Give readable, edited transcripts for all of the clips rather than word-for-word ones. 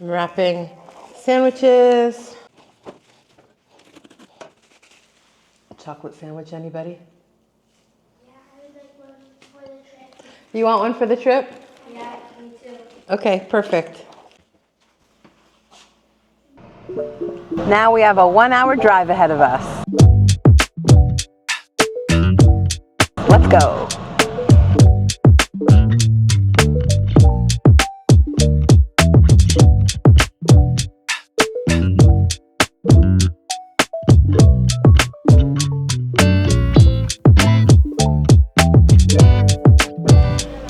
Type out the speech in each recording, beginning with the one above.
I'm wrapping sandwiches. A chocolate sandwich, anybody? Yeah, I would like one for the trip. You want one for the trip? Yeah, me too. Okay, perfect. Now we have a 1-hour drive ahead of us. Let's go.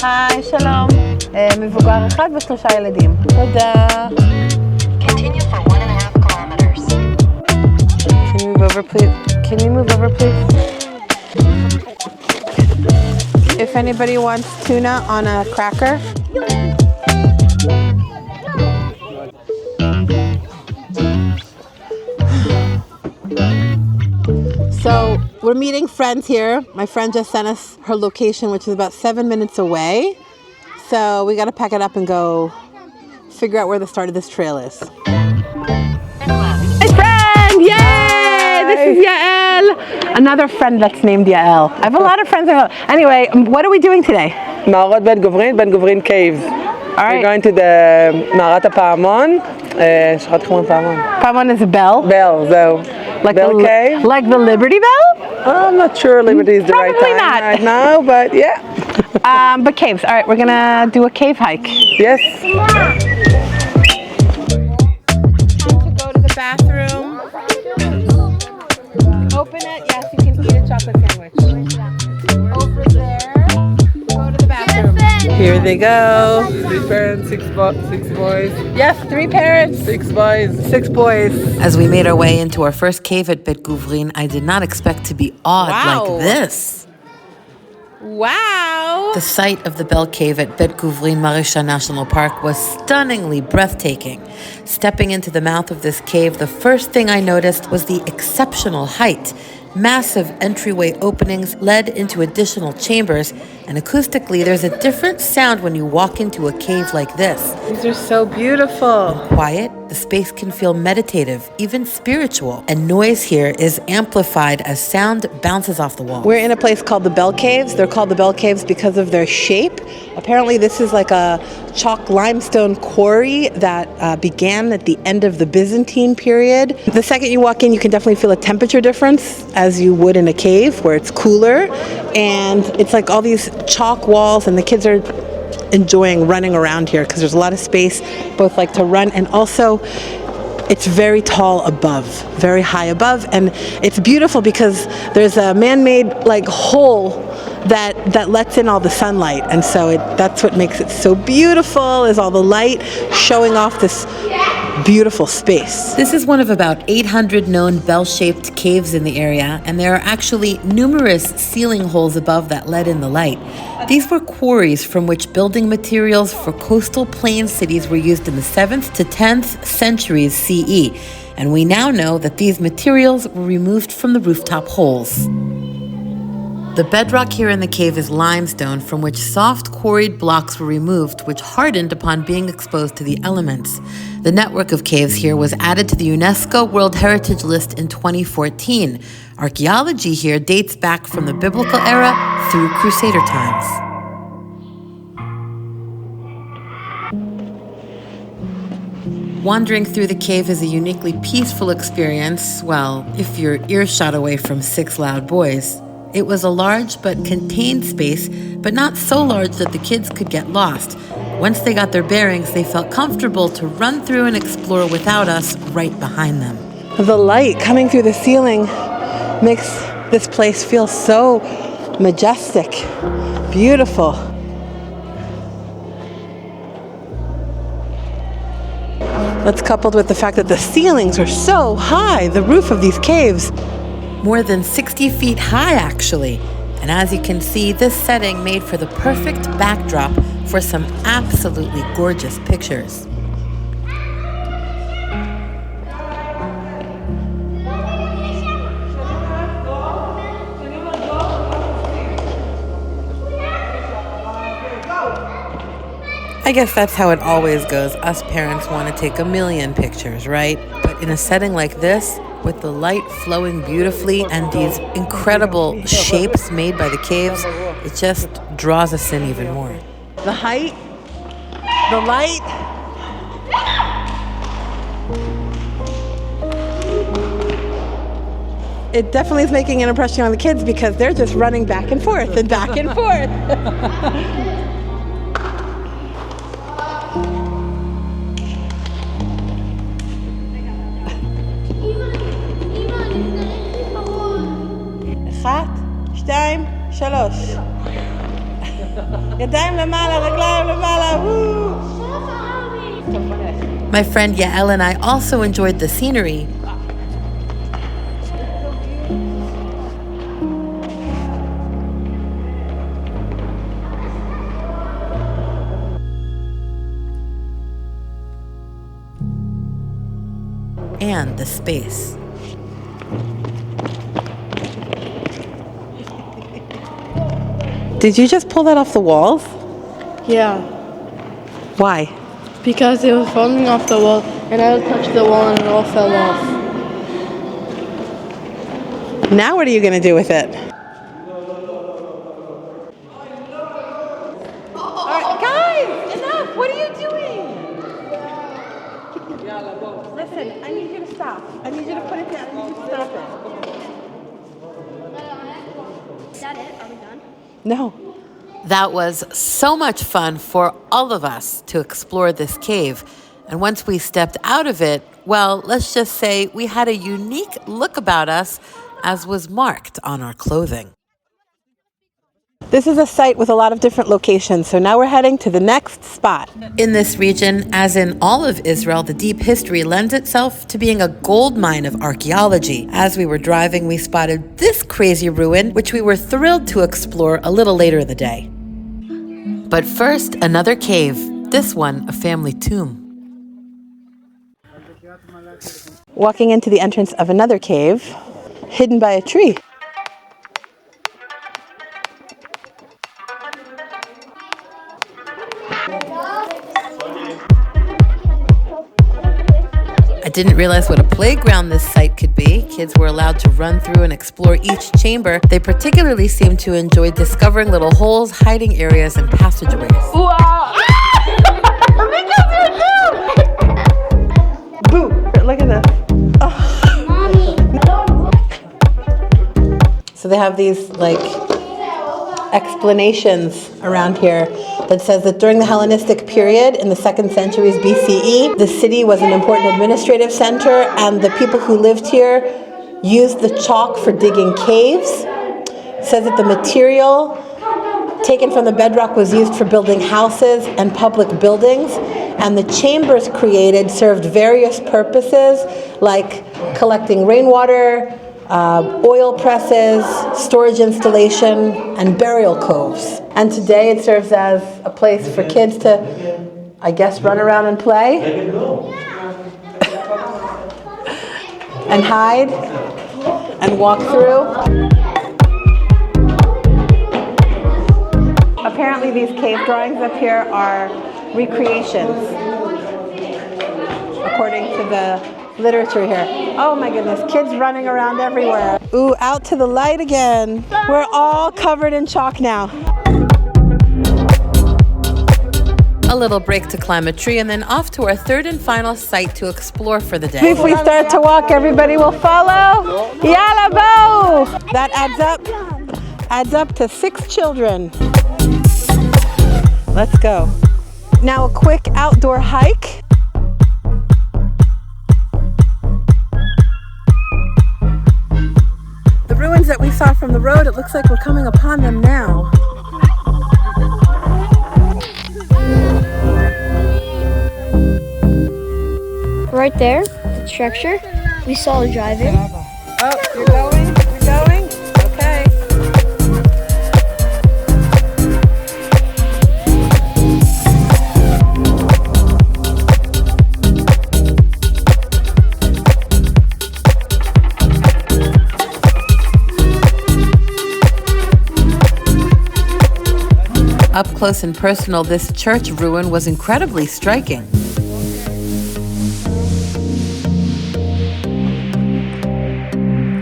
היי, שלום. מבוגר אחד ו3 ילדים. תודה. Continue for 1.5 kilometers. Can you move over, please? Can you move over, please? If anybody wants tuna on a cracker. So we're meeting friends here. My friend just sent us her location, which is about 7 minutes away. So we got to pack it up and go figure out where the start of this trail is. My friend! Yay! Hi. This is Yael. Another friend that's named Yael. I have a lot of friends. Anyway, what are we doing today? מערות Ben Guvrin Caves. All right. We're going to the מערת הפעמון. שכחתי איך אומרים פעמון. Palmon is a bell. Bell, זהו. Like Bell Cave. Like the Liberty Bell? I'm not sure Liberty is the right Probably time not. right now, but yeah. But caves. All right, we're gonna do a cave hike. Yes. Time to go to the bathroom. Open it. Yes, you can eat a chocolate sandwich. Over there. Go to the bathroom. Here they go. 3 parents, 6 boys. Yes, 3 parents. 6 boys. 6 boys. As we made our way into our first cave at Bet Guvrin, I did not expect to be awed Wow. like this. Wow. The sight of the Bell Cave at Bet Guvrin Marisha National Park was stunningly breathtaking. Stepping into the mouth of this cave, the first thing I noticed was the exceptional height. Massive entryway openings led into additional chambers, and acoustically, there's a different sound when you walk into a cave like this. These are so beautiful. Quiet, the space can feel meditative, even spiritual, and noise here is amplified as sound bounces off the wall. We're in a place called the Bell Caves. They're called the Bell Caves because of their shape. Apparently, this is like a chalk limestone quarry that began at the end of the Byzantine period. The second you walk in, you can definitely feel a temperature difference as you would in a cave where it's cooler. And it's like all these chalk walls, and the kids are enjoying running around here because there's a lot of space, both like to run and also it's very tall above, very high above, and it's beautiful because there's a man-made like hole that lets in all the sunlight, and so that's what makes it so beautiful, is all the light showing off this beautiful space. This is one of about 800 known bell-shaped caves in the area, and there are actually numerous ceiling holes above that let in the light. These were quarries from which building materials for coastal plain cities were used in the 7th to 10th centuries CE, and we now know that these materials were removed from the rooftop holes. The bedrock here in the cave is limestone from which soft quarried blocks were removed, which hardened upon being exposed to the elements. The network of caves here was added to the UNESCO World Heritage List in 2014. Archaeology here dates back from the biblical era through Crusader times. Wandering through the cave is a uniquely peaceful experience, well, if you're earshot away from 6 loud boys. It was a large but contained space, but not so large that the kids could get lost. Once they got their bearings, they felt comfortable to run through and explore without us right behind them. The light coming through the ceiling makes this place feel so majestic, beautiful. That's coupled with the fact that the ceilings are so high, the roof of these caves. More than 60 feet high, actually. And as you can see, this setting made for the perfect backdrop for some absolutely gorgeous pictures. I guess that's how it always goes. Us parents want to take a million pictures, right? But in a setting like this, with the light flowing beautifully and these incredible shapes made by the caves, it just draws us in even more. The height, the light. It definitely is making an impression on the kids because they're just running back and forth and back and forth. אחת, שתיים, שלוש. ידיים למעלה, רגליים למעלה, woo! My friend Yael and I also enjoyed the scenery. And the space. Did you just pull that off the walls? Yeah, Why? because it was falling off the wall, and I touched the wall and it all fell off. Now what are you going to do with it? All right, guys, enough. What are you doing? Listen, I need you to stop. I need you to put it down. I need you to stop it. Is that it? Are we done? No. That was so much fun for all of us to explore this cave. And once we stepped out of it, well, let's just say we had a unique look about us, as was marked on our clothing. This is a site with a lot of different locations, so now we're heading to the next spot. In this region, as in all of Israel, the deep history lends itself to being a gold mine of archaeology. As we were driving, we spotted this crazy ruin, which we were thrilled to explore a little later in the day. But first, another cave, this one a family tomb. Walking into the entrance of another cave, hidden by a tree. I didn't realize what a playground this site could be. Kids were allowed to run through and explore each chamber. They particularly seemed to enjoy discovering little holes, hiding areas, and passageways. Boo! Look at this. So they have these explanations around here that says that during the Hellenistic period in the 2nd centuries BCE, the city was an important administrative center, and the people who lived here used the chalk for digging caves. It says that the material taken from the bedrock was used for building houses and public buildings, and the chambers created served various purposes like collecting rainwater, oil presses, storage installation, and burial coves. And today it serves as a place for kids to, I guess, run around and play and hide and walk through. Apparently these cave drawings up here are recreations, according to the literature here. Oh my goodness, kids running around everywhere. Ooh, out to the light again. We're all covered in chalk now. A little break to climb a tree, and then off to our third and final site to explore for the day. If we start to walk, everybody will follow. Yalla bo! That adds up to 6 children. Let's go. Now a quick outdoor hike. The ruins that we saw from the road, it looks like we're coming upon them now. Right there, the structure. We saw the drive-in. Oh, you're going? You're going? Okay. Up close and personal, this church ruin was incredibly striking.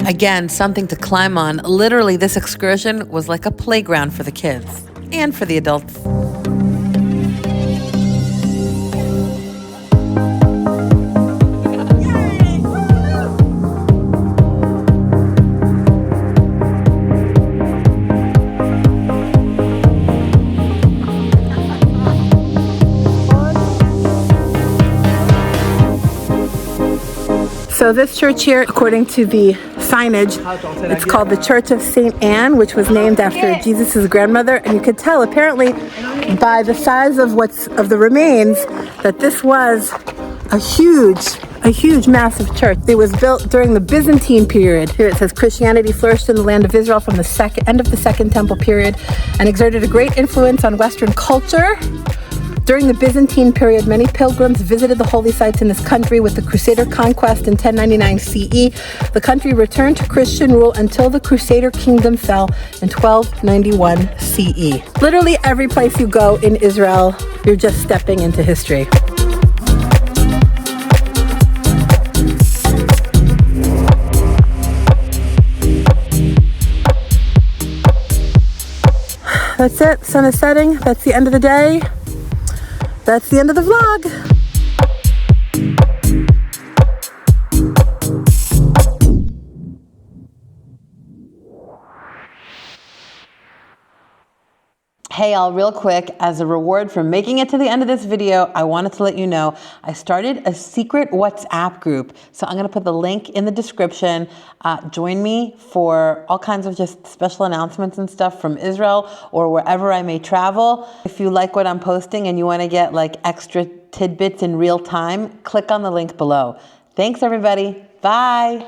Again, something to climb on. Literally, this excursion was like a playground for the kids and for the adults. So this church here, according to the signage, it's called the Church of St. Anne, which was named after Jesus' grandmother. And you could tell, apparently, by the size of the remains, that this was a huge, massive church. It was built during the Byzantine period. Here it says Christianity flourished in the land of Israel from the end of the Second Temple period and exerted a great influence on Western culture. During the Byzantine period, many pilgrims visited the holy sites in this country. With the Crusader conquest in 1099 CE, the country returned to Christian rule until the Crusader kingdom fell in 1291 CE. Literally every place you go in Israel, you're just stepping into history. That's it, sun is setting, that's the end of the day. That's the end of the vlog. Hey all, real quick, as a reward for making it to the end of this video, I wanted to let you know I started a secret WhatsApp group. So I'm gonna put the link in the description. Join me for all kinds of just special announcements and stuff from Israel or wherever I may travel. If you like what I'm posting and you wanna get like extra tidbits in real time, click on the link below. Thanks everybody, bye.